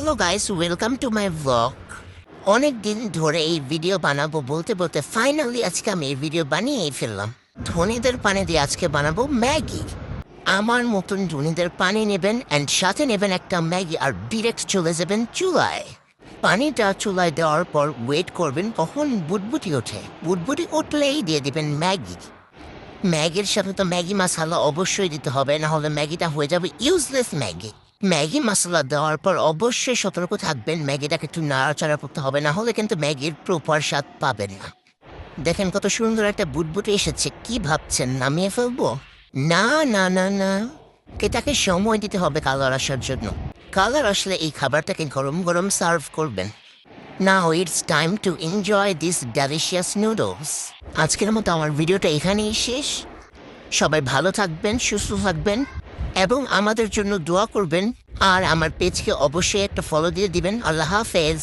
Hello guys, welcome to my blog. অনেক দিন ধরে এই ভিডিও বানাবো বলতে বলতে ফাইনালি আজকে আমি এই ভিডিও বানিয়েই ফেললাম। ধনীদের পানি দিয়ে আজকে বানাবো ম্যাগি। আমার মতন ধনীদের পানি নেবেন অ্যান্ড সাথে নেবেন একটা ম্যাগি আর ডিরেক্ট চলে যাবেন চুলায়। পানিটা চুলায় দেওয়ার পর ওয়েট করবেন কখন বুটবুটি ওঠে। বুটবুটি উঠলেই দিয়ে দিবেন ম্যাগি। ম্যাগির সাথে তো ম্যাগি মশলা অবশ্যই দিতে হবে, না হলে ম্যাগিটা হয়ে যাবে ইউজলেস ম্যাগি। ম্যাগি মশলা দেওয়ার পর অবশ্যই সতর্ক থাকবেন, ম্যাগিটাকে একটু নাড়াচাড়া করতে হবে, না হলে কিন্তু ম্যাগির প্রপার স্বাদ পাবেন না। দেখেন কত সুন্দর একটা বুটবুটি এসেছে, কি ভাবছেন নামিয়ে ফেলবো? না না না না, এটাকে সময় দিতে হবে কালার আসার জন্য। কালার আসলে এই খাবারটাকে গরম গরম সার্ভ করবেন। Now it's time to enjoy this delicious noodles. আজকের মতো আমার ভিডিওটা এখানেই শেষ। সবাই ভালো থাকবেন, সুস্থ থাকবেন এবং আমাদের জন্য দোয়া করবেন। আর আমার পেজকে অবশ্যই একটা ফলো দিয়ে দিবেন। আল্লাহ হাফেজ।